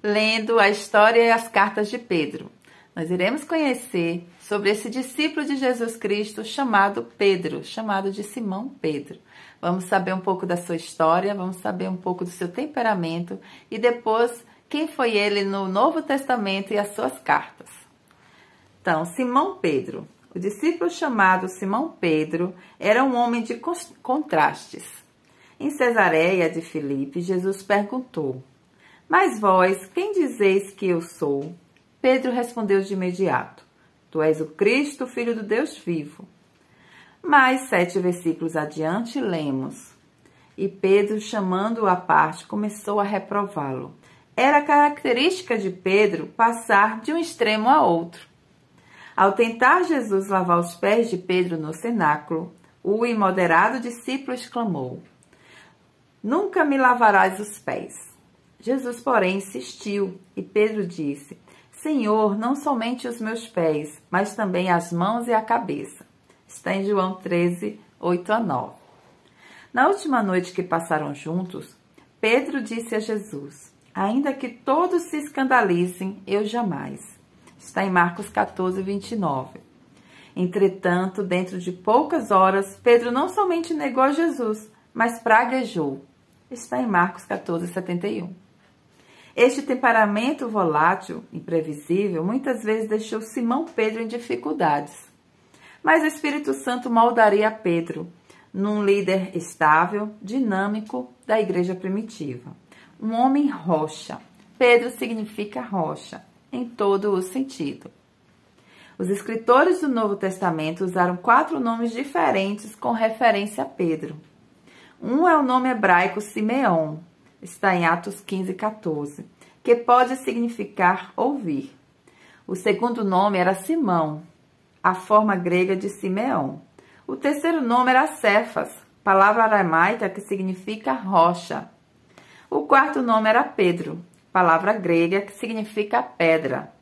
lendo a história e as cartas de Pedro. Nós iremos conhecer sobre esse discípulo de Jesus Cristo chamado Pedro, chamado de Simão Pedro. Vamos saber um pouco da sua história, vamos saber um pouco do seu temperamento e depois quem foi ele no Novo Testamento e as suas cartas. Então, Simão Pedro. O discípulo chamado Simão Pedro era um homem de contrastes. Em Cesareia de Filipe, Jesus perguntou: "Mas vós, quem dizeis que eu sou?" Pedro respondeu de imediato: "Tu és o Cristo, filho do Deus vivo." Mais 7 versículos adiante, lemos: "E Pedro, chamando-o à parte, começou a reprová-lo." Era característica de Pedro passar de um extremo a outro. Ao tentar Jesus lavar os pés de Pedro no cenáculo, o imoderado discípulo exclamou: "Nunca me lavarás os pés." Jesus, porém, insistiu e Pedro disse: "Senhor, não somente os meus pés, mas também as mãos e a cabeça." Está em João 13, 8-9. Na última noite que passaram juntos, Pedro disse a Jesus: "Ainda que todos se escandalizem, eu jamais." Está em Marcos 14, 29. Entretanto, dentro de poucas horas, Pedro não somente negou a Jesus, mas praguejou. Está em Marcos 14, 71. Este temperamento volátil, imprevisível, muitas vezes deixou Simão Pedro em dificuldades. Mas o Espírito Santo moldaria Pedro num líder estável, dinâmico da igreja primitiva. Um homem rocha. Pedro significa rocha, em todo o sentido. Os escritores do Novo Testamento usaram 4 nomes diferentes com referência a Pedro. Um é o nome hebraico Simeão, está em Atos 15, 14, que pode significar ouvir. O segundo nome era Simão, a forma grega de Simeão. O terceiro nome era Cefas, palavra aramaica que significa rocha. O quarto nome era Pedro, palavra grega que significa pedra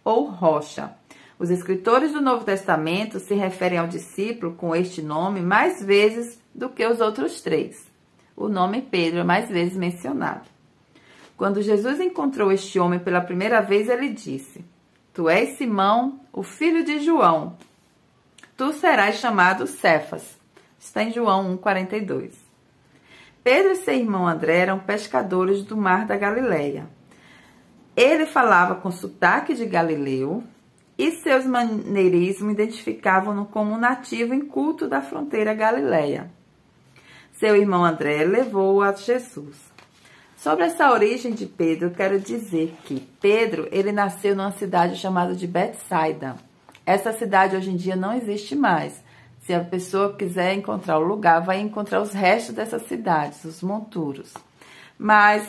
ou rocha. Os escritores do Novo Testamento se referem ao discípulo com este nome mais vezes do que os outros 3. O nome Pedro é mais vezes mencionado. Quando Jesus encontrou este homem pela primeira vez, ele disse: "Tu és Simão, o filho de João. Tu serás chamado Cefas." Está em João 1,42. Pedro e seu irmão André eram pescadores do mar da Galileia. Ele falava com sotaque de galileu e seus maneirismos identificavam-no como um nativo inculto da fronteira galileia. Seu irmão André levou-o a Jesus. Sobre essa origem de Pedro, quero dizer que Pedro, ele nasceu numa cidade chamada de Betsaida. Essa cidade hoje em dia não existe mais. Se a pessoa quiser encontrar o lugar, vai encontrar os restos dessas cidades, os monturos. Mas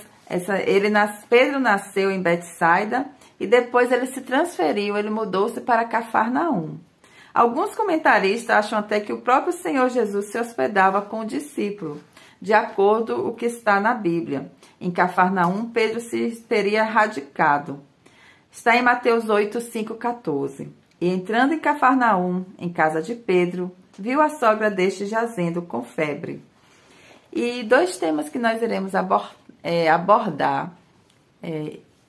Pedro nasceu em Betsaida e depois ele se transferiu, ele mudou-se para Cafarnaum. Alguns comentaristas acham até que o próprio Senhor Jesus se hospedava com o discípulo, de acordo com o que está na Bíblia. Em Cafarnaum, Pedro se teria radicado. Está em Mateus 8, 5, 14. "E entrando em Cafarnaum, em casa de Pedro, viu a sogra deste jazendo com febre." E 2 temas que nós iremos abordar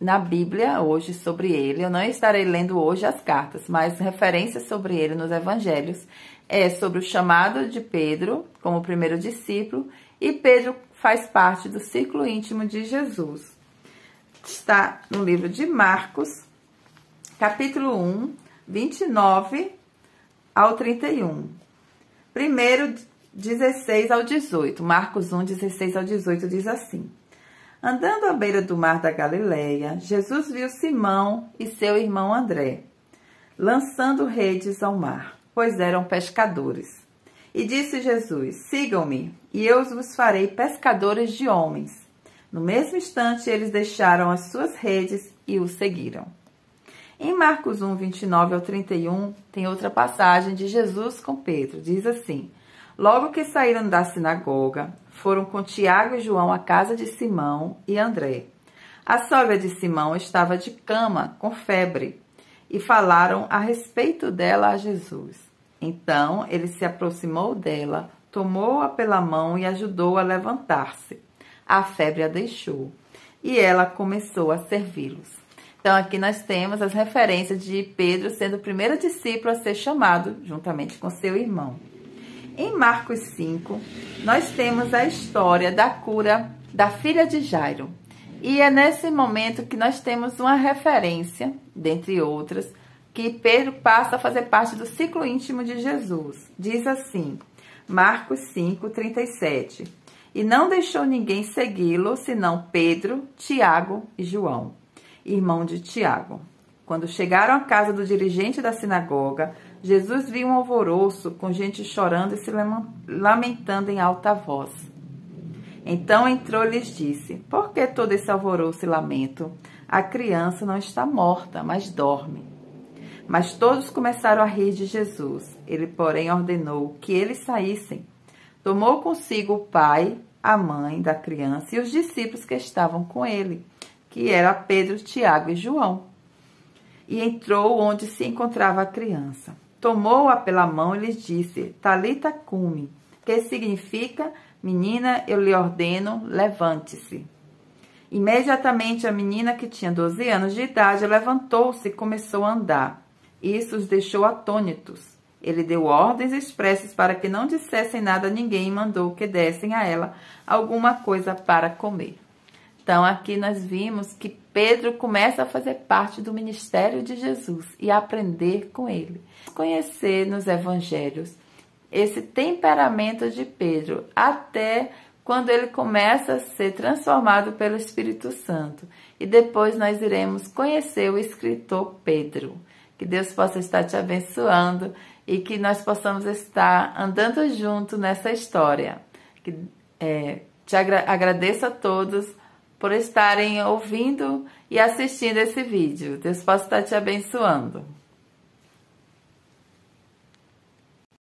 na Bíblia hoje sobre ele. Eu não estarei lendo hoje as cartas, mas referências sobre ele nos evangelhos é sobre o chamado de Pedro como primeiro discípulo, e Pedro faz parte do círculo íntimo de Jesus. Está no livro de Marcos, capítulo 1, 29 ao 31. Primeiro, 16 ao 18. Marcos 1, 16 ao 18 diz assim: "Andando à beira do mar da Galileia, Jesus viu Simão e seu irmão André, lançando redes ao mar, pois eram pescadores. E disse Jesus: Sigam-me, e eu vos farei pescadores de homens. No mesmo instante, eles deixaram as suas redes e o seguiram." Em Marcos 1, 29 ao 31, tem outra passagem de Jesus com Pedro. Diz assim: "Logo que saíram da sinagoga, foram com Tiago e João à casa de Simão e André. A sogra de Simão estava de cama, com febre, e falaram a respeito dela a Jesus. Então ele se aproximou dela, tomou-a pela mão e ajudou-a a levantar-se. A febre a deixou. e ela começou a servi-los. Então, aqui nós temos as referências de Pedro sendo o primeiro discípulo a ser chamado, juntamente com seu irmão. Em Marcos 5, nós temos a história da cura da filha de Jairo. E é nesse momento que nós temos uma referência, dentre outras, que Pedro passa a fazer parte do ciclo íntimo de Jesus. Diz assim, Marcos 5, 37. E não deixou ninguém segui-lo, senão Pedro, Tiago e João, irmão de Tiago. Quando chegaram à casa do dirigente da sinagoga, Jesus viu um alvoroço com gente chorando e se lamentando em alta voz. Então entrou e lhes disse, por que todo esse alvoroço e lamento? A criança não está morta, mas dorme. Mas todos começaram a rir de Jesus. Ele, porém, ordenou que eles saíssem. Tomou consigo o pai, a mãe da criança e os discípulos que estavam com ele, que era Pedro, Tiago e João. E entrou onde se encontrava a criança. Tomou-a pela mão e lhes disse, Talita cumi, que significa, menina, eu lhe ordeno, levante-se. Imediatamente a menina, que tinha 12 anos de idade, levantou-se e começou a andar. Isso os deixou atônitos. Ele deu ordens expressas para que não dissessem nada a ninguém e mandou que dessem a ela alguma coisa para comer. Então, aqui nós vimos que Pedro começa a fazer parte do ministério de Jesus e a aprender com ele. Conhecer nos evangelhos esse temperamento de Pedro, até quando ele começa a ser transformado pelo Espírito Santo. E depois nós iremos conhecer o escritor Pedro. Que Deus possa estar te abençoando e que nós possamos estar andando junto nessa história. Agradeço a todos por estarem ouvindo e assistindo esse vídeo. Deus possa estar te abençoando.